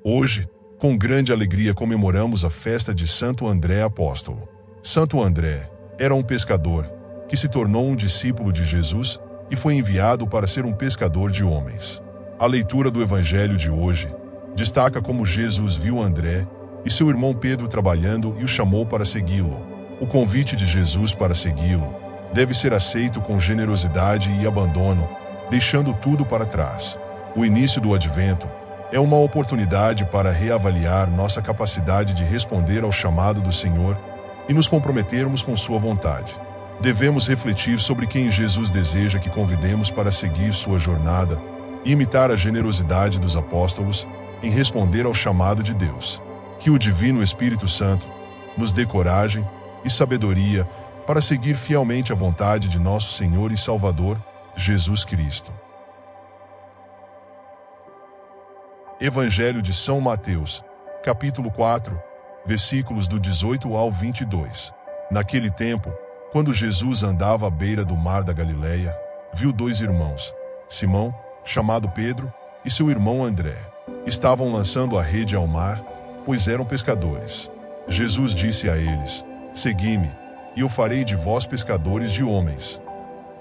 Hoje, com grande alegria comemoramos a festa de Santo André Apóstolo. Santo André era um pescador que se tornou um discípulo de Jesus e foi enviado para ser um pescador de homens. A leitura do Evangelho de hoje destaca como Jesus viu André e seu irmão Pedro trabalhando e o chamou para segui-lo. O convite de Jesus para segui-lo deve ser aceito com generosidade e abandono, deixando tudo para trás. O início do Advento é uma oportunidade para reavaliar nossa capacidade de responder ao chamado do Senhor e nos comprometermos com sua vontade. Devemos refletir sobre quem Jesus deseja que convidemos para seguir sua jornada e imitar a generosidade dos apóstolos em responder ao chamado de Deus. Que o Divino Espírito Santo nos dê coragem e sabedoria para seguir fielmente a vontade de nosso Senhor e Salvador, Jesus Cristo. Evangelho de São Mateus, capítulo 4, versículos do 18 ao 22. Naquele tempo, quando Jesus andava à beira do mar da Galileia, viu dois irmãos, Simão, chamado Pedro, e seu irmão André. Estavam lançando a rede ao mar, pois eram pescadores. Jesus disse a eles: "Segui-me, e eu farei de vós pescadores de homens."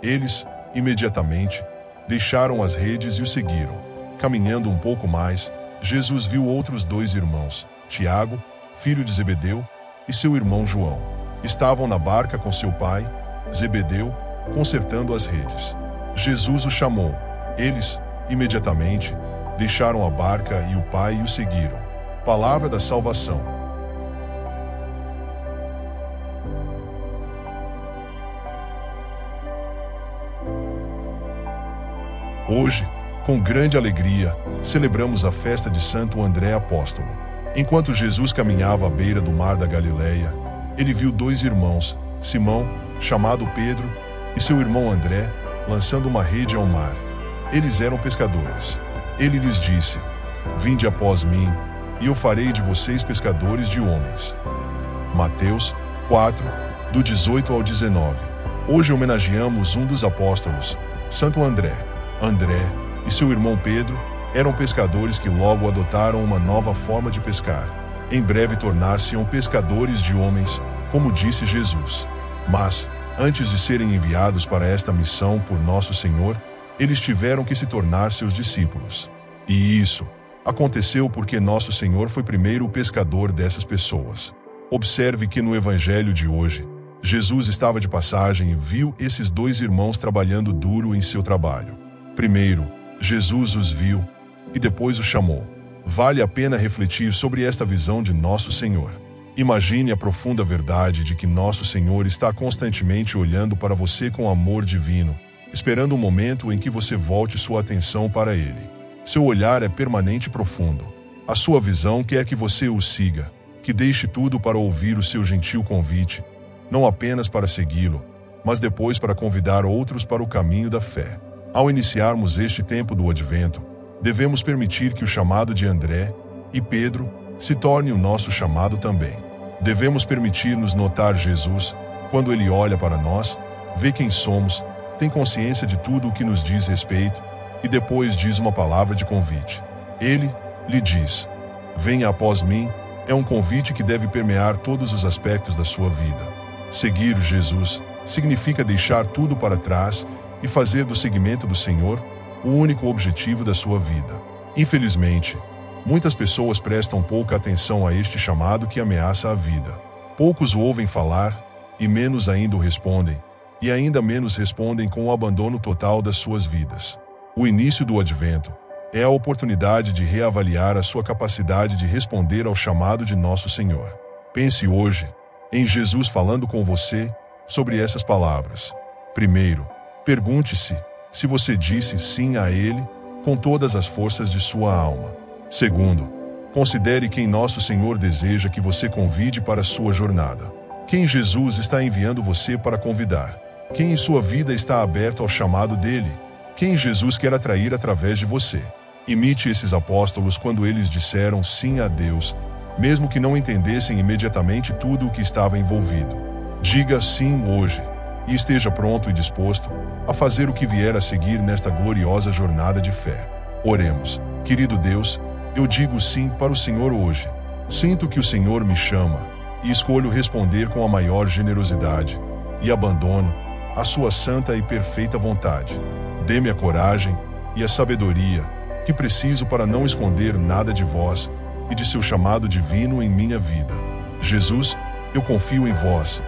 Eles, imediatamente, deixaram as redes e o seguiram. Caminhando um pouco mais, Jesus viu outros dois irmãos, Tiago, filho de Zebedeu, e seu irmão João. Estavam na barca com seu pai, Zebedeu, consertando as redes. Jesus os chamou. Eles, imediatamente, deixaram a barca e o pai e o seguiram. Palavra da salvação. Hoje, com grande alegria, celebramos a festa de Santo André Apóstolo. Enquanto Jesus caminhava à beira do mar da Galileia, ele viu dois irmãos, Simão, chamado Pedro, e seu irmão André, lançando uma rede ao mar. Eles eram pescadores. Ele lhes disse: "Vinde após mim, e eu farei de vocês pescadores de homens." Mateus 4, do 18 ao 19. Hoje homenageamos um dos apóstolos, Santo André. André e seu irmão Pedro eram pescadores que logo adotaram uma nova forma de pescar. Em breve tornar-se-ão pescadores de homens, como disse Jesus. Mas, antes de serem enviados para esta missão por nosso Senhor, eles tiveram que se tornar seus discípulos. E isso aconteceu porque nosso Senhor foi primeiro o pescador dessas pessoas. Observe que no Evangelho de hoje, Jesus estava de passagem e viu esses dois irmãos trabalhando duro em seu trabalho. Primeiro, Jesus os viu e depois os chamou. Vale a pena refletir sobre esta visão de nosso Senhor. Imagine a profunda verdade de que nosso Senhor está constantemente olhando para você com amor divino, esperando o momento em que você volte sua atenção para Ele. Seu olhar é permanente e profundo. A sua visão quer que você o siga, que deixe tudo para ouvir o seu gentil convite, não apenas para segui-lo, mas depois para convidar outros para o caminho da fé. Ao iniciarmos este tempo do Advento, devemos permitir que o chamado de André e Pedro se torne o nosso chamado também. Devemos permitir-nos notar Jesus quando Ele olha para nós, vê quem somos, tem consciência de tudo o que nos diz respeito e depois diz uma palavra de convite. Ele lhe diz: "Venha após mim", é um convite que deve permear todos os aspectos da sua vida. Seguir Jesus significa deixar tudo para trás e fazer do seguimento do Senhor o único objetivo da sua vida. Infelizmente, muitas pessoas prestam pouca atenção a este chamado que ameaça a vida. Poucos o ouvem falar, e menos ainda o respondem, e ainda menos respondem com o abandono total das suas vidas. O início do Advento é a oportunidade de reavaliar a sua capacidade de responder ao chamado de nosso Senhor. Pense hoje em Jesus falando com você sobre essas palavras. Primeiro, pergunte-se se você disse sim a Ele com todas as forças de sua alma. Segundo, considere quem nosso Senhor deseja que você convide para a sua jornada. Quem Jesus está enviando você para convidar? Quem em sua vida está aberto ao chamado dele? Quem Jesus quer atrair através de você? Imite esses apóstolos quando eles disseram sim a Deus, mesmo que não entendessem imediatamente tudo o que estava envolvido. Diga sim hoje e esteja pronto e disposto a fazer o que vier a seguir nesta gloriosa jornada de fé. Oremos. Querido Deus, Eu digo sim para o Senhor hoje. Sinto que o Senhor me chama, e escolho responder com a maior generosidade, e abandono a sua santa e perfeita vontade. Dê-me a coragem e a sabedoria que preciso para não esconder nada de vós e de seu chamado divino em minha vida. Jesus, eu confio em vós,